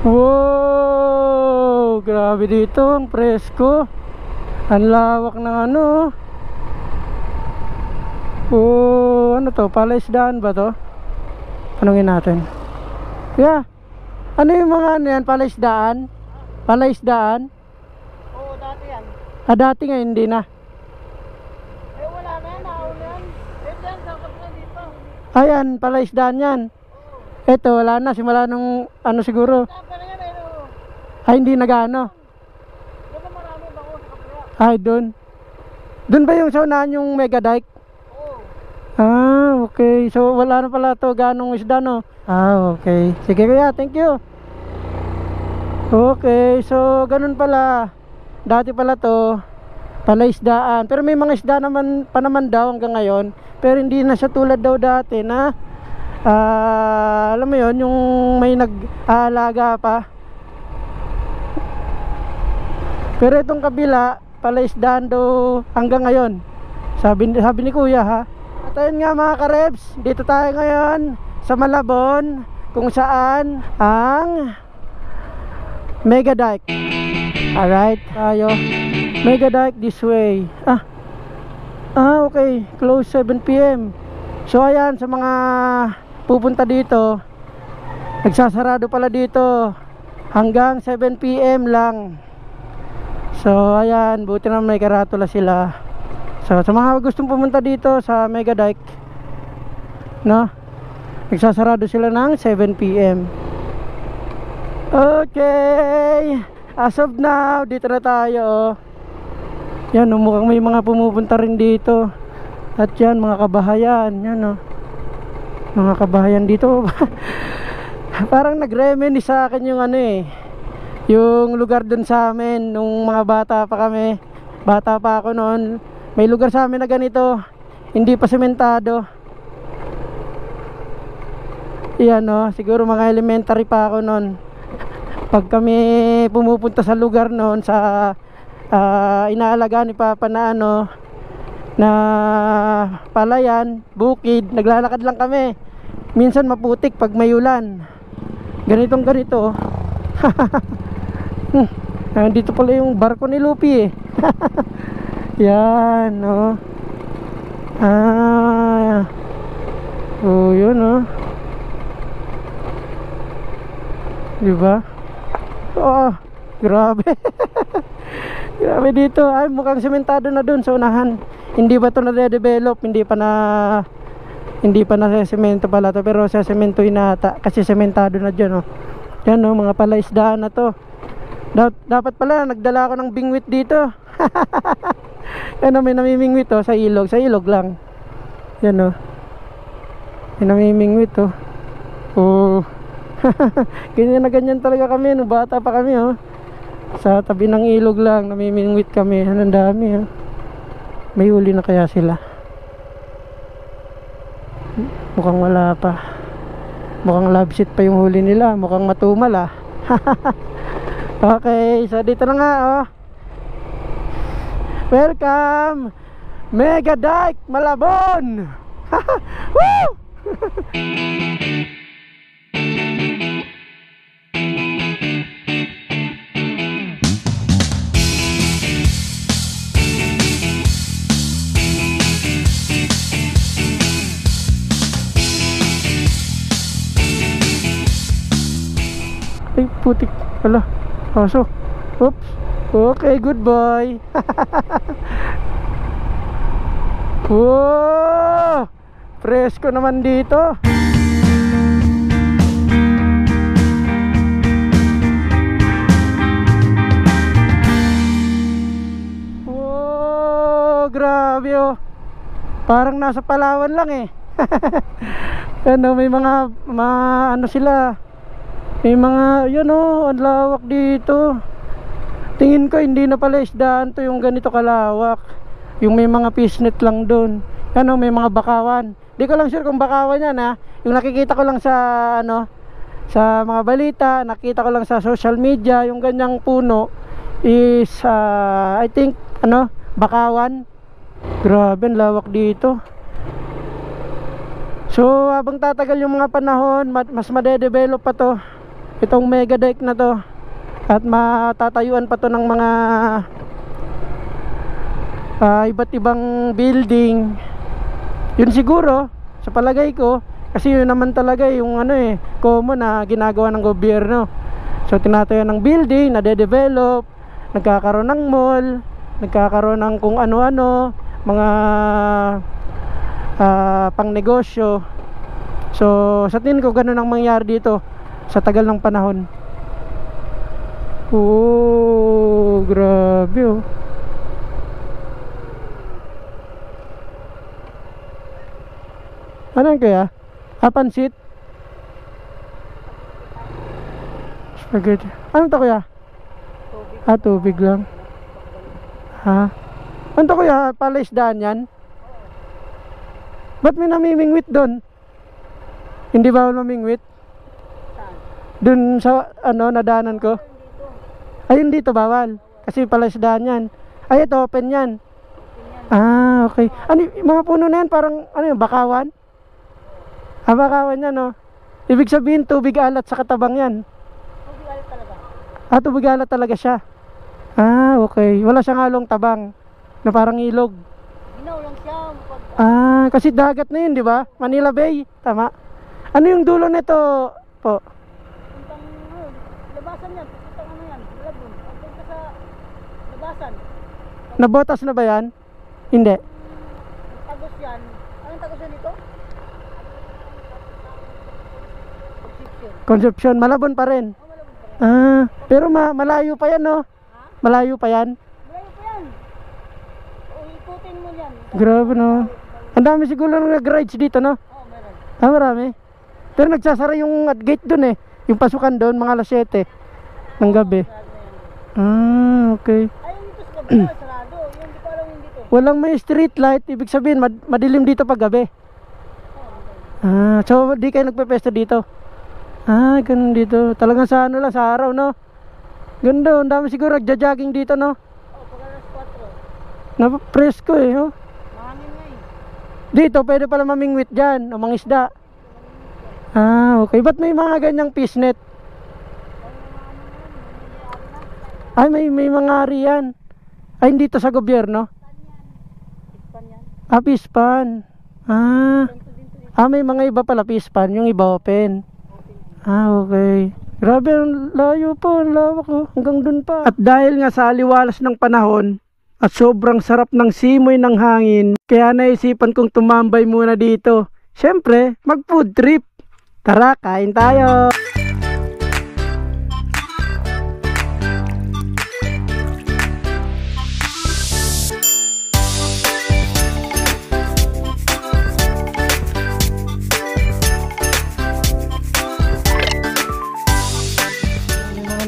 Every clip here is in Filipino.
Wow! Grabe dito, ang presko. Ang lawak ng ano. Oh, ano to? Palaisdaan ba to? Tanungin natin. Yeah. Ano yung mga ano yan? Palaisdaan? Palaisdaan? Oo, dati yan. Ah, dati nga hindi na. Eh, wala na yan. Nahuli yan. Eh, dyan, dapat na dito. Ayan, palaisdaan yan. Eto, wala na. Simula nung ano siguro. Saan pa na yan, eh, no? Ay, hindi nagano. Doon na marami bango sa kabila. Ay, dun. Dun ba yung sa unahan yung Mega Dike? Oo. Ah, okay. So, wala na pala to ganong isda, no? Ah, okay. Sige kuya, thank you. Okay, so ganun pala. Dati pala to, palaisdaan. Pero may mga isda naman pa naman daw hanggang ngayon. Pero hindi na siya tulad daw dati na alam mo yon, yung may nag-aalaga pa. Pero itong kabila, palaisdaan daw hanggang ngayon. Sabi ni kuya, ha. At ayun nga mga karebs, dito tayo ngayon sa Malabon, kung saan ang Mega Dike. Alright, tayo Mega Dike this way. Okay, close 7 PM. So ayan, sa mga pupunta dito, nagsasarado pala dito hanggang 7 PM lang. So ayan, buti na may karatula sila. So sa mga gustong pumunta dito sa Mega Dike, no, nagsasarado sila ng 7 PM. Okay, as of now, dito na tayo. Yan, mukhang may mga pumupunta rin dito. At yan, mga kabahayan. Yan, mga kabahayan dito. Parang nag-reminisce sa akin yung ano yung lugar dun sa amin nung mga bata pa kami. Bata pa ako noon. May lugar sa amin na ganito, hindi pa sementado. Yan, siguro mga elementary pa ako noon. Pag kami pumupunta sa lugar noon, sa inaalagaan ni Papa na na palayan, bukid, naglalakad lang kami. Minsan maputik pag may ulan. Ganitong ganito. Dito pala yung barko ni Lupi Yan, yun, diba? Grabe. Grabe dito. Ay, mukhang sementado na dun sa unahan. Hindi ba to na-develop? Hindi pa na semento pala to. Pero sa semento inata, kasi sementado na dyan, Yan, mga palaisdaan na to. Dapat pala nagdala ako ng bingwit dito. May namimingwit sa ilog. Sa ilog lang. Yan, may namimingwit ganyan na ganyan talaga kami nung bata pa kami, sa tabi ng ilog lang namimingwit kami. Ang dami, may huli na kaya sila? Mukhang wala pa. Mukhang labsit pa yung huli nila. Mukhang matumal Okay, so dito na nga, welcome Mega Dike Malabon. Woo! Ay, putik pala. Aso. Oops. Okay, good boy. Wow! Presko naman dito. Wow, grabe Parang nasa Palawan lang may mga sila. May mga, ang lawak dito. Tingin ko hindi na pala isdaan to yung ganito kalawak. Yung may mga fishnet lang doon. May mga bakawan. Di ko lang sure kung bakawan yan, Yung nakikita ko lang sa sa mga balita, nakita ko lang sa social media, yung ganyang puno is I think bakawan. Grabe, ang lawak dito. So habang tatagal yung mga panahon, mas madedevelop pa to. itong mega deck na to, at matatayuan pa to ng mga iba't ibang building. Yun siguro sa palagay ko, kasi yun naman talaga yung common na ginagawa ng gobyerno. So tinatayo ng building, nade-develop, nagkakaroon ng mall, nagkakaroon ng kung ano-ano, mga pang negosyo. So sa tingin ko ganun ang mangyari dito sa tagal ng panahon. Oh, grabe oh. Ano kaya? Pansit? Spaghetti. Ano to kuya? Tubig lang. Ha? Ano to kuya? Palaisdaan yan? Ba't may namimingwit doon? Hindi ba mamingwit? Doon sa nadaanan ko? Ayun dito bawal. Kasi palaisdaan yan. Ay ito open yan. Okay. Ano mga puno na yan? Parang yung bakawan? Bakawan yan no. Ibig sabihin tubig alat sa katabang yan. Tubig alat talaga. Tubig alat talaga siya. Okay. Wala siyang halong tabang na parang ilog. Ginaw lang siya. Kasi dagat na yun, di ba? Manila Bay, tama. Ano yung dulo nito po? Puntang labasan yan. Puntang yan. Labon. Punta sa labasan. Nabotas na ba yan? Hindi. Tagos yan. Anong tagos yan dito? Concepcion, Malabon pa rin. Malabon pa rin. Pero malayo pa yan no? Malayo pa yan? Malayo pa yan. Ikutin mo yan. Grabe no. Ang dami siguro ng nag-rides dito no? Meron. Marami. Pero nagsasara yung gate dun yung pasukan doon mga alas 7 ng gabi. Okay. Ayun dito sa gabi, sarado. Yung di ko alam yung dito. Walang may street light, ibig sabihin madilim dito pag gabi. So di kayo nagpe-pesta dito? Ganun dito. Talagang sa lang, sa araw no? Ganda, ang dami siguro nagja-jogging dito no? Pag alas 4. Napapresko oh. Mahangin nga Dito pwede pala mamingwit dyan o mangisda. Okay. Ba't may mga ganyang fishnet? May mga riyan. Dito sa gobyerno? Fish pan. May mga iba pala fish pan, yung iba open. Okay. Grabe, ang layo po, ang lawak hanggang dun pa. At dahil nga sa aliwalas ng panahon at sobrang sarap ng simoy ng hangin, kaya naisipan kong tumambay muna dito. Siyempre, mag food trip. Tara, kain tayo.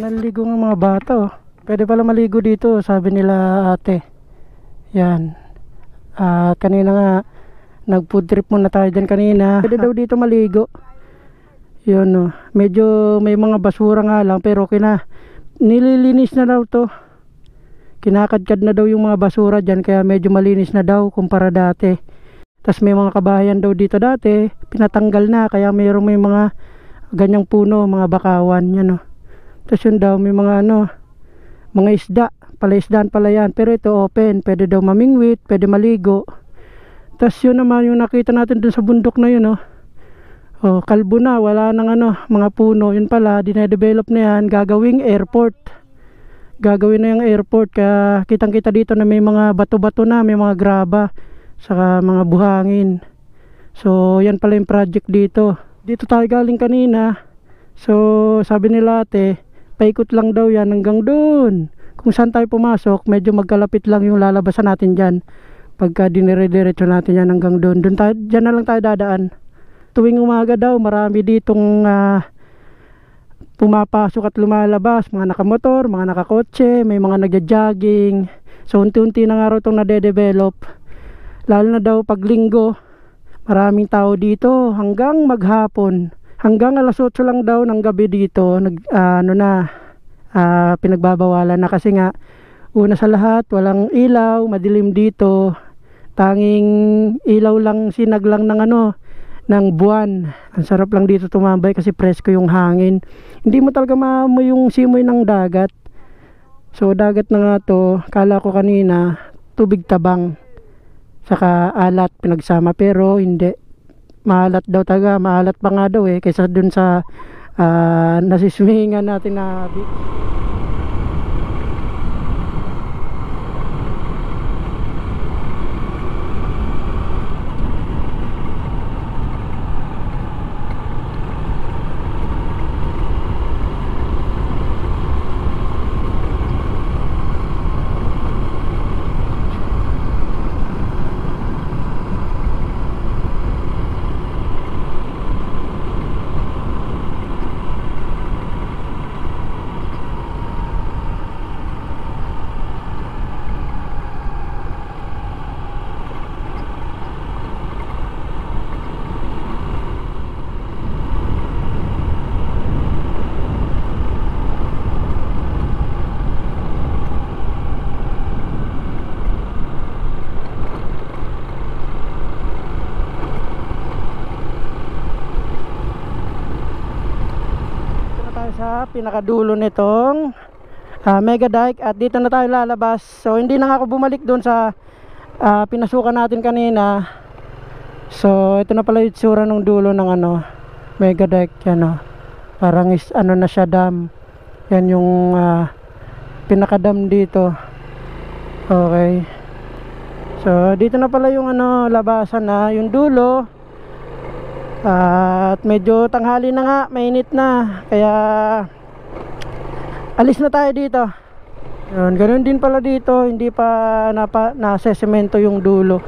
Naliligo ng mga bata Pwede pala maligo dito, sabi nila ate. Yan. Kanina nga nag food trip muna tayo dyan kanina. Pwede daw dito maligo. Yun medyo may mga basura nga lang, pero nililinis na daw to. Kinakadkad na daw yung mga basura dyan, kaya medyo malinis na daw kumpara dati. Tas may mga kabahayan daw dito dati, pinatanggal na, kaya may mga ganyang puno, mga bakawan yan Tas yun daw may mga mga isda, palaisdaan pala yan, pero ito open, pwede daw mamingwit, pwede maligo. Tas yun naman yung nakita natin dun sa bundok na yun kalbo na, wala nang mga puno. Yun pala, dinedevelop na yan, gagawing airport. Gagawin na yung airport, kaya kitang kita dito na may mga bato-bato na, may mga graba, saka mga buhangin. So yan pala yung project dito. Dito tayo galing kanina. So sabi nila ate, paikot lang daw yan hanggang doon. Kung saan tayo pumasok, medyo magkalapit lang yung lalabasan natin dyan. Pagka dinire-diretso natin yan hanggang doon, dyan na lang tayo dadaan. Tuwing umaga daw, marami ditong pumapasok at lumalabas. Mga nakamotor, mga nakakotse, may mga nagja-jogging. So unti-unti na nga raw itong nade-develop. Lalo na daw pag linggo, maraming tao dito hanggang maghapon. Hanggang alas 8 lang daw ng gabi dito, pinagbabawalan na kasi nga, una sa lahat, walang ilaw, madilim dito. Tanging ilaw lang, sinag lang ng ng buwan. Ang sarap lang dito tumambay kasi presko yung hangin. Hindi mo talaga maamoy yung simoy ng dagat. So dagat na nga to. Kala ko kanina tubig tabang saka alat pinagsama, pero hindi. Maalat daw talaga. Maalat pa nga daw kaysa dun sa nasiswimingan natin na beach. Sa pinakadulo nitong Mega Dike, at dito na tayo lalabas. So hindi na ako bumalik doon sa pinasukan natin kanina. So ito na pala yung itsura ng dulo ng Mega Dike yan, parang na siya, dam. Yan yung pinakadam dito. Okay, so dito na pala yung labasan na yung dulo. At medyo tanghali na nga, mainit na, kaya alis na tayo dito. Yun, ganun din pala dito, hindi pa nasesemento yung dulo,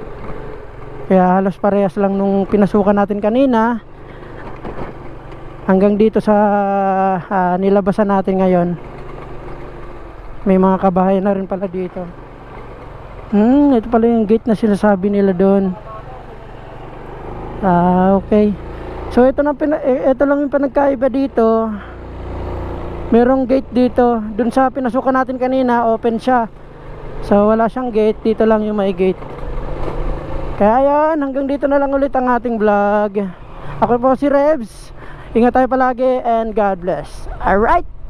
kaya halos parehas lang nung pinasukan natin kanina hanggang dito sa nilabasan natin ngayon. May mga kabahay na rin pala dito. Ito pala yung gate na sinasabi nila doon. Okay. So ito lang yung pinagkaiba dito. Merong gate dito. Dun sa pinasukan natin kanina, open siya. So wala siyang gate, dito lang yung may gate. Kaya yan, hanggang dito na lang ulit ang ating vlog. Ako po si Rebs. Ingat tayo palagi and God bless. Alright.